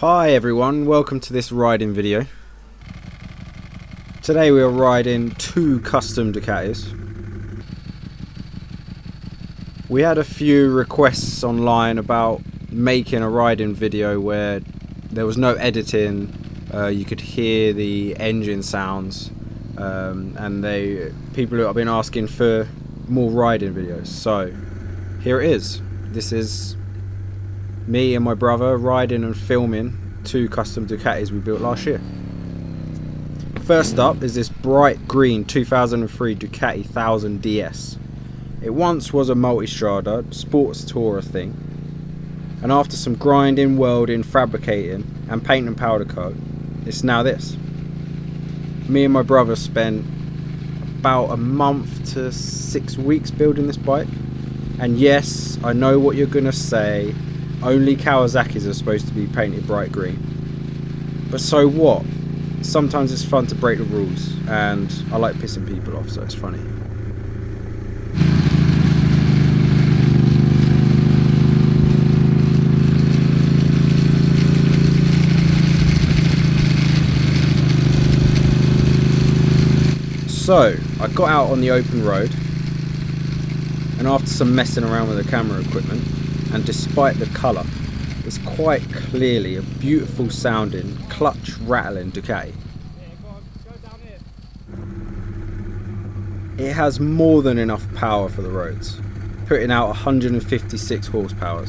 Hi everyone, welcome to this riding video. Today we are riding two custom Ducatis. We had a few requests online about making a riding video where there was no editing, you could hear the engine sounds, and people have been asking for more riding videos. So here it is. This is me and my brother riding and filming two custom Ducatis we built last year. First up is this bright green 2003 Ducati 1000 DS. It once was a multi-strada sports tourer thing, and after some grinding, welding, fabricating and paint and powder coat, it's now this. Me and my brother spent about a month to 6 weeks building this bike, and yes, I know what you're gonna say. Only Kawasaki's are supposed to be painted bright green. But so what? Sometimes it's fun to break the rules, and I like pissing people off, so it's funny. So, I got out on the open road, and after some messing around with the camera equipment, and despite the colour, it's quite clearly a beautiful sounding, clutch rattling Ducati. It has more than enough power for the roads, putting out 156 horsepower.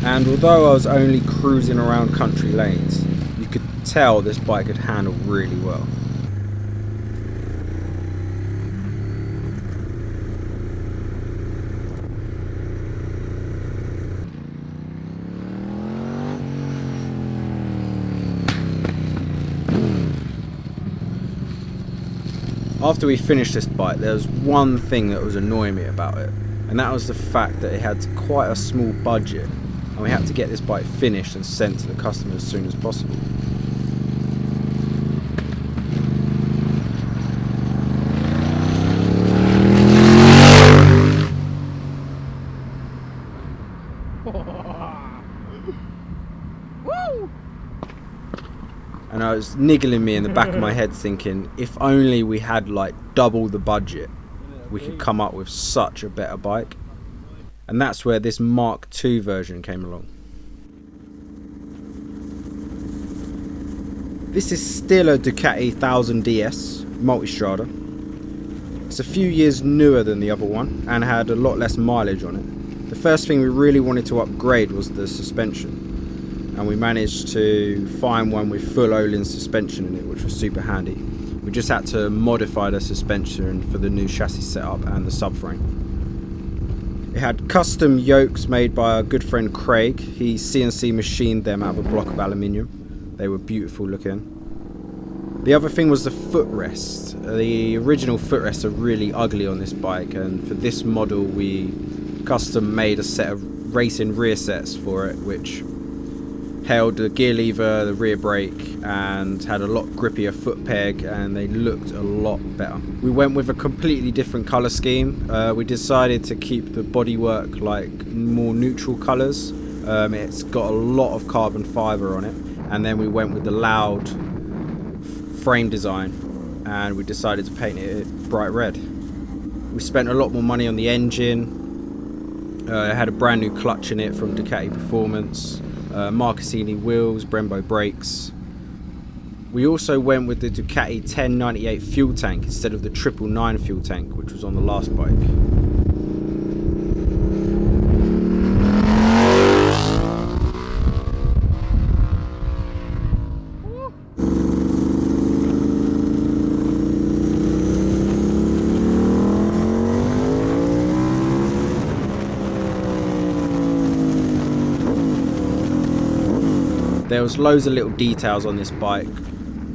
And although I was only cruising around country lanes, you could tell this bike could handle really well. After we finished this bike, there was one thing that was annoying me about it, and that was the fact that it had quite a small budget, and we had to get this bike finished and sent to the customer as soon as possible. And I was niggling me in the back of my head thinking, if only we had like double the budget, we could come up with such a better bike. And that's where this Mark II version came along. This is still a Ducati 1000 DS multi-strada. It's a few years newer than the other one and had a lot less mileage on it. The first thing we really wanted to upgrade was the suspension, and we managed to find one with full Öhlins suspension in it, which was super handy. We just had to modify the suspension for the new chassis setup and the subframe. It had custom yokes made by our good friend Craig. He CNC machined them out of a block of aluminium. They were beautiful looking. The other thing was the footrest. The original footrests are really ugly on this bike, and for this model we custom made a set of racing rear sets for it, which held the gear lever, the rear brake, and had a lot grippier foot peg, and they looked a lot better. We went with a completely different colour scheme. We decided to keep the bodywork like more neutral colours. It's got a lot of carbon fibre on it, and then we went with the loud frame design, and we decided to paint it bright red. We spent a lot more money on the engine. It had a brand new clutch in it from Ducati Performance. Marcassini wheels, Brembo brakes. We also went with the Ducati 1098 fuel tank instead of the 999 fuel tank, which was on the last bike. There was loads of little details on this bike,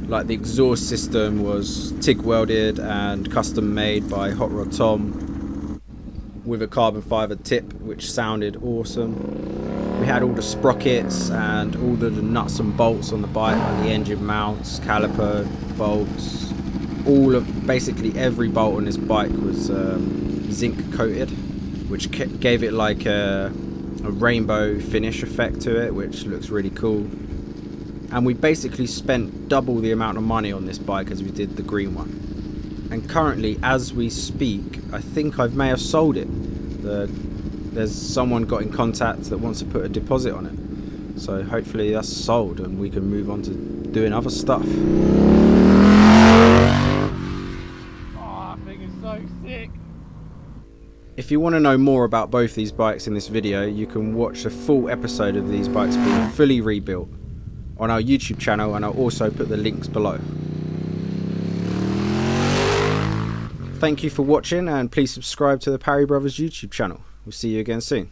like the exhaust system was TIG welded and custom made by Hot Rod Tom with a carbon fibre tip, which sounded awesome. We had all the sprockets and all the nuts and bolts on the bike, like the engine mounts, caliper, bolts. Basically every bolt on this bike was zinc coated which gave it like a rainbow finish effect to it, which looks really cool. And we basically spent double the amount of money on this bike as we did the green one. And currently, as we speak, I think I may have sold it. There's someone got in contact that wants to put a deposit on it. So hopefully that's sold and we can move on to doing other stuff. Oh, that thing is so sick. If you want to know more about both these bikes in this video, you can watch a full episode of these bikes being fully rebuilt on our YouTube channel, and I'll also put the links below. Thank you for watching, and please subscribe to the Parry Brothers YouTube channel. We'll see you again soon.